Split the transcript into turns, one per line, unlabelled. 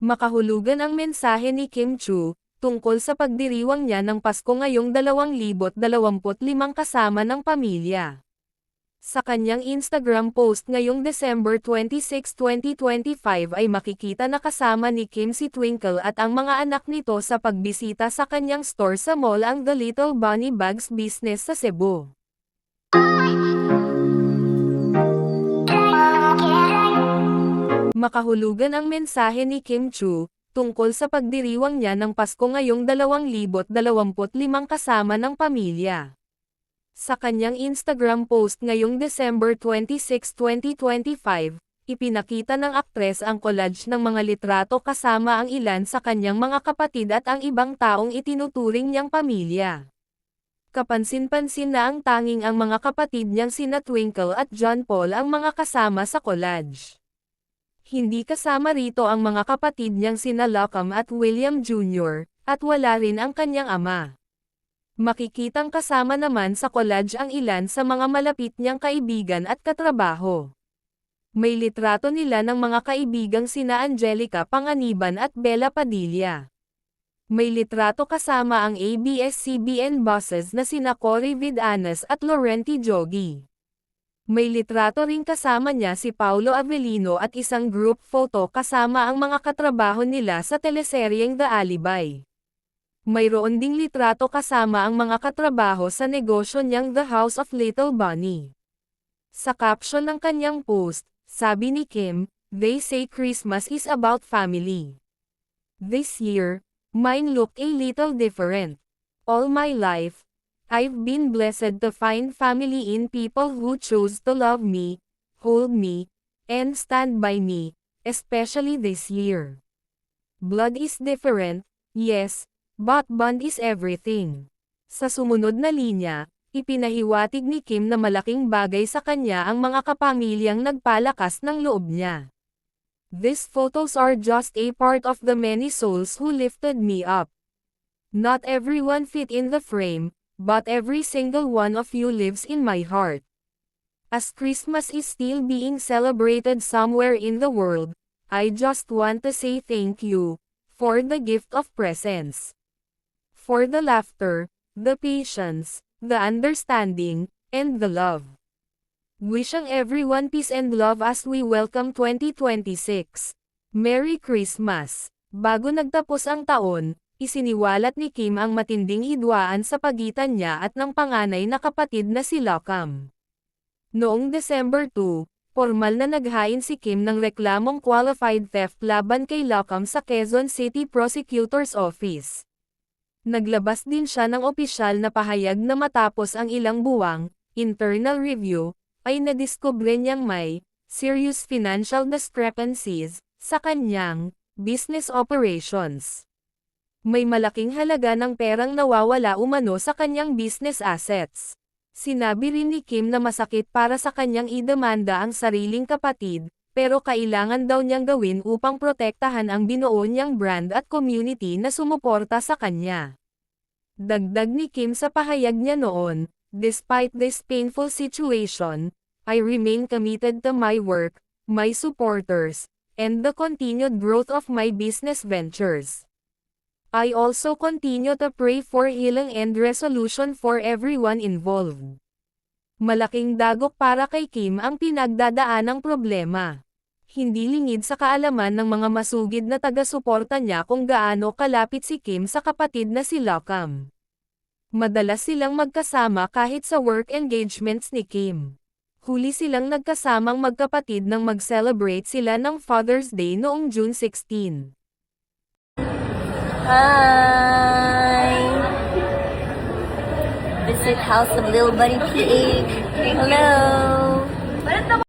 Makahulugan ang mensahe ni Kim Chu, tungkol sa pagdiriwang niya ng Pasko ngayong 2025 kasama ng pamilya. Sa kanyang Instagram post ngayong December 26, 2025 ay makikita na kasama ni Kim si Twinkle at ang mga anak nito sa pagbisita sa kanyang store sa mall ang The Little Bunny Bags Business sa Cebu. Makahulugan ang mensahe ni Kim Chu, tungkol sa pagdiriwang niya ng Pasko ngayong 2025 kasama ng pamilya. Sa kanyang Instagram post ngayong December 26, 2025, ipinakita ng aktres ang collage ng mga litrato kasama ang ilan sa kanyang mga kapatid at ang ibang taong itinuturing niyang pamilya. Kapansin-pansin na ang tanging ang mga kapatid niyang sina Twinkle at John Paul ang mga kasama sa collage. Hindi kasama rito ang mga kapatid niyang sina Lockham at William Jr., at wala rin ang kanyang ama. Makikitang kasama naman sa collage ang ilan sa mga malapit niyang kaibigan at katrabaho. May litrato nila ng mga kaibigang sina Angelica Panganiban at Bella Padilla. May litrato kasama ang ABS-CBN bosses na sina Cory Vidanas at Laurenti Jogi. May litrato ring kasama niya si Paulo Avellino at isang group photo kasama ang mga katrabaho nila sa teleseryeng The Alibay. Mayroon ding litrato kasama ang mga katrabaho sa negosyo niyang The House of Little Bunny. Sa caption ng kanyang post, sabi ni Kim, "They say Christmas is about family. This year, mine looked a little different. All my life, I've been blessed to find family in people who choose to love me, hold me, and stand by me, especially this year. Blood is different, yes, but bond is everything." Sa sumunod na linya, ipinahiwatig ni Kim na malaking bagay sa kanya ang mga kapamilyang nagpalakas ng loob niya. "These photos are just a part of the many souls who lifted me up. Not everyone fit in the frame, but every single one of you lives in my heart. As Christmas is still being celebrated somewhere in the world, I just want to say thank you, for the gift of presents. For the laughter, the patience, the understanding, and the love. Wishing everyone peace and love as we welcome 2026. Merry Christmas!" Bago nagtapos ang taon, isiniwalat ni Kim ang matinding hidwaan sa pagitan niya at ng panganay na kapatid na si Lockham. Noong December 2, formal na naghain si Kim ng reklamong qualified theft laban kay Lockham sa Quezon City Prosecutor's Office. Naglabas din siya ng opisyal na pahayag na matapos ang ilang buwang internal review, ay nadiskubre niyang may serious financial discrepancies sa kanyang business operations. May malaking halaga ng perang nawawala umano sa kanyang business assets. Sinabi rin ni Kim na masakit para sa kanyang idemanda ang sariling kapatid, pero kailangan daw niyang gawin upang protektahan ang binuo niyang brand at community na sumuporta sa kanya. Dagdag ni Kim sa pahayag niya noon, "Despite this painful situation, I remain committed to my work, my supporters, and the continued growth of my business ventures. I also continue to pray for healing and resolution for everyone involved." Malaking dagok para kay Kim ang pinagdadaanang problema. Hindi lingid sa kaalaman ng mga masugid na taga-suporta niya kung gaano kalapit si Kim sa kapatid na si Lockham. Madalas silang magkasama kahit sa work engagements ni Kim. Huli silang nagkasamang magkapatid nang mag-celebrate sila ng Father's Day noong June 16.
Hi! Visit House of Little Bunny PH. Hello!